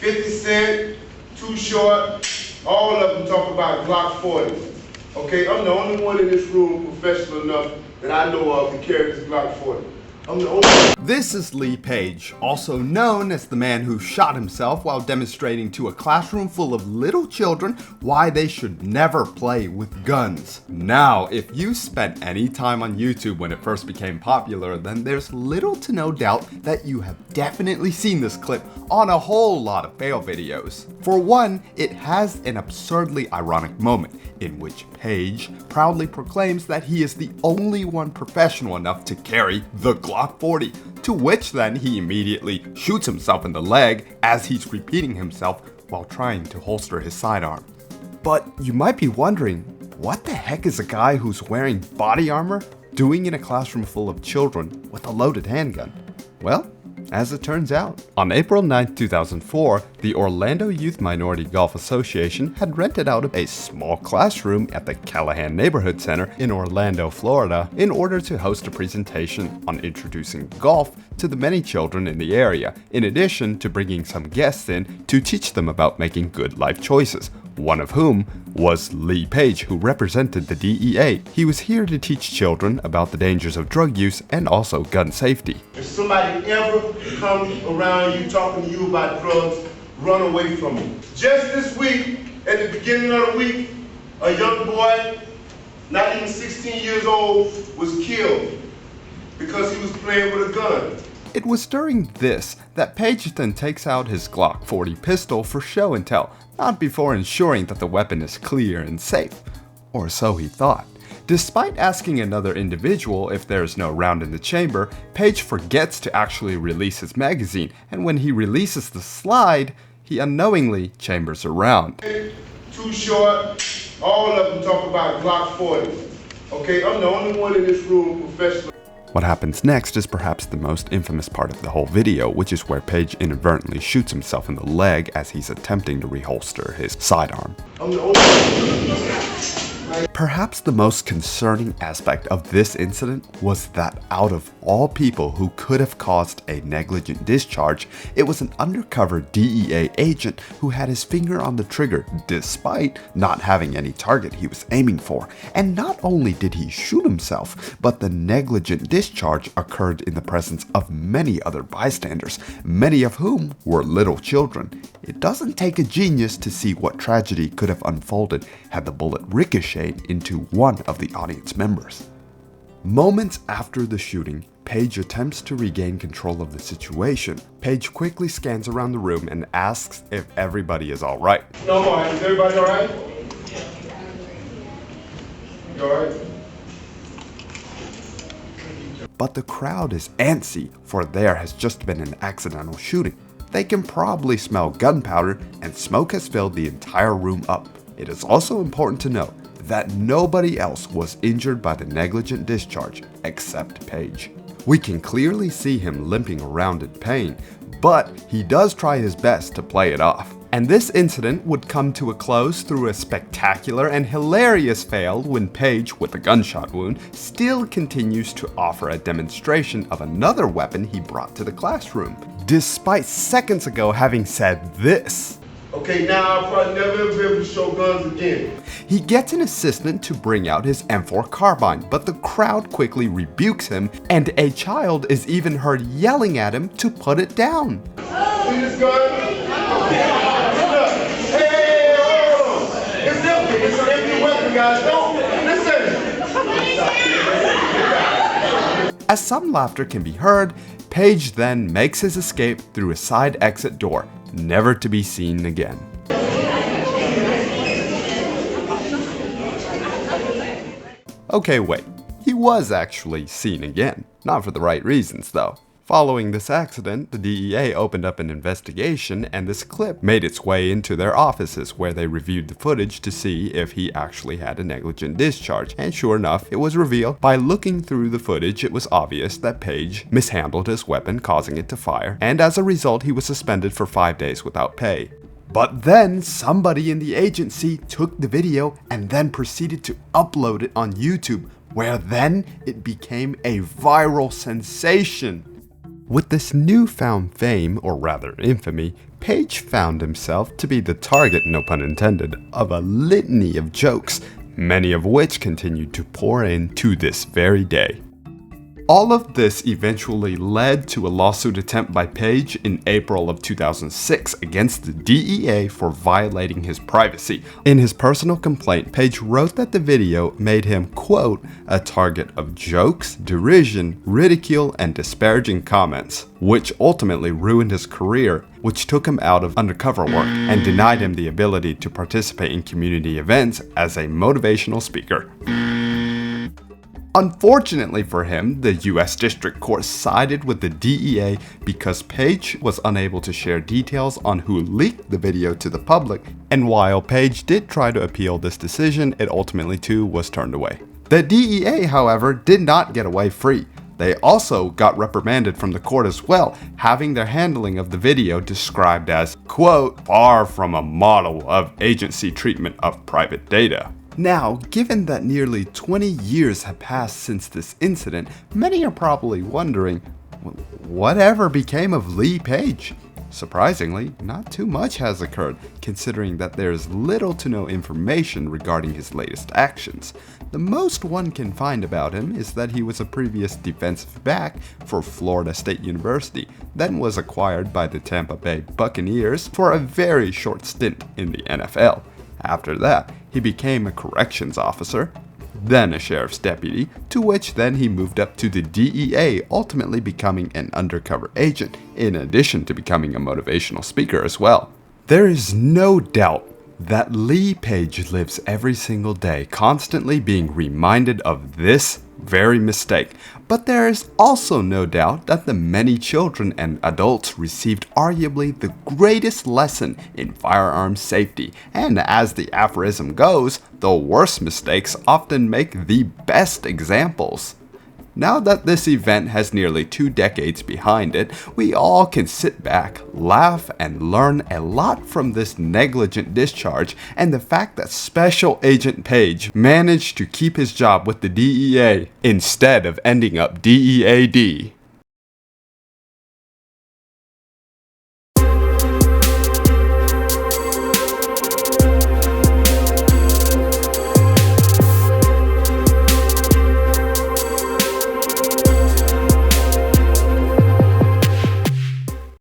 50 Cent, Too Short, all of them talk about Glock 40. Okay, I'm the only one in this room professional enough that I know of to carry this Glock 40. I'm the only one. This is Lee Page, also known as the man who shot himself while demonstrating to a classroom full of little children why they should never play with guns. Now, if you spent any time on YouTube when it first became popular, then there's little to no doubt that you have definitely seen this clip on a whole lot of fail videos. For one, it has an absurdly ironic moment in which Page proudly proclaims that he is the only one professional enough to carry the Glock 40, to which then he immediately shoots himself in the leg as he's repeating himself while trying to holster his sidearm. But you might be wondering, what the heck is a guy who's wearing body armor doing in a classroom full of children with a loaded handgun? Well, as it turns out, on April 9, 2004, the Orlando Youth Minority Golf Association had rented out a small classroom at the Callahan Neighborhood Center in Orlando, Florida, in order to host a presentation on introducing golf to the many children in the area, in addition to bringing some guests in to teach them about making good life choices, one of whom was Lee Page, who represented the DEA. He was here to teach children about the dangers of drug use and also gun safety. If somebody ever comes around you talking to you about drugs, run away from them. Just this week, at the beginning of the week, a young boy, not even 16 years old, was killed because he was playing with a gun. It was during this that Page then takes out his Glock 40 pistol for show and tell, not before ensuring that the weapon is clear and safe. Or so he thought. Despite asking another individual if there is no round in the chamber, Page forgets to actually release his magazine, and when he releases the slide, he unknowingly chambers a round. Too Short, all of them talk about Glock 40. Okay, I'm the only one in this room professional. What happens next is perhaps the most infamous part of the whole video, which is where Page inadvertently shoots himself in the leg as he's attempting to reholster his sidearm. Perhaps the most concerning aspect of this incident was that out of all people who could have caused a negligent discharge, it was an undercover DEA agent who had his finger on the trigger despite not having any target he was aiming for. And not only did he shoot himself, but the negligent discharge occurred in the presence of many other bystanders, many of whom were little children. It doesn't take a genius to see what tragedy could have unfolded had the bullet ricocheted into one of the audience members. Moments after the shooting, Page attempts to regain control of the situation. Page quickly scans around the room and asks if everybody is alright. No, is everybody alright? You alright? But the crowd is antsy, for there has just been an accidental shooting. They can probably smell gunpowder, and smoke has filled the entire room up. It is also important to note that nobody else was injured by the negligent discharge except Page. We can clearly see him limping around in pain, but he does try his best to play it off. And this incident would come to a close through a spectacular and hilarious fail when Page, with a gunshot wound, still continues to offer a demonstration of another weapon he brought to the classroom, despite seconds ago having said this. Okay, now I'll probably never be able to show guns again. He gets an assistant to bring out his M4 carbine, but the crowd quickly rebukes him, and a child is even heard yelling at him to put it down. See this gun? Hey, hold on. It's empty. It's an empty weapon, guys. Don't listen. As some laughter can be heard, Page then makes his escape through a side exit door, never to be seen again. Okay, wait. He was actually seen again. Not for the right reasons, though. Following this accident, the DEA opened up an investigation, and this clip made its way into their offices, where they reviewed the footage to see if he actually had a negligent discharge. And sure enough, it was revealed. By looking through the footage, it was obvious that Page mishandled his weapon, causing it to fire, and as a result, he was suspended for 5 days without pay. But then somebody in the agency took the video and then proceeded to upload it on YouTube, where then it became a viral sensation. With this newfound fame, or rather infamy, Page found himself to be the target, no pun intended, of a litany of jokes, many of which continued to pour in to this very day. All of this eventually led to a lawsuit attempt by Page in April of 2006 against the DEA for violating his privacy. In his personal complaint, Page wrote that the video made him, quote, a target of jokes, derision, ridicule, and disparaging comments, which ultimately ruined his career, which took him out of undercover work and denied him the ability to participate in community events as a motivational speaker. Unfortunately for him, the US District Court sided with the DEA because Page was unable to share details on who leaked the video to the public, and while Page did try to appeal this decision, it ultimately too was turned away. The DEA, however, did not get away free. They also got reprimanded from the court as well, having their handling of the video described as, quote, far from a model of agency treatment of private data. Now, given that nearly 20 years have passed since this incident, many are probably wondering, whatever became of Lee Page? Surprisingly, not too much has occurred, considering that there is little to no information regarding his latest actions. The most one can find about him is that he was a previous defensive back for Florida State University, then was acquired by the Tampa Bay Buccaneers for a very short stint in the NFL. After that, he became a corrections officer, then a sheriff's deputy, to which then he moved up to the DEA, ultimately becoming an undercover agent, in addition to becoming a motivational speaker as well. There is no doubt that Lee Page lives every single day constantly being reminded of this very mistake, but there is also no doubt that the many children and adults received arguably the greatest lesson in firearm safety, and as the aphorism goes, the worst mistakes often make the best examples. Now that this event has nearly 2 decades behind it, we all can sit back, laugh, and learn a lot from this negligent discharge and the fact that Special Agent Page managed to keep his job with the DEA instead of ending up DEAD.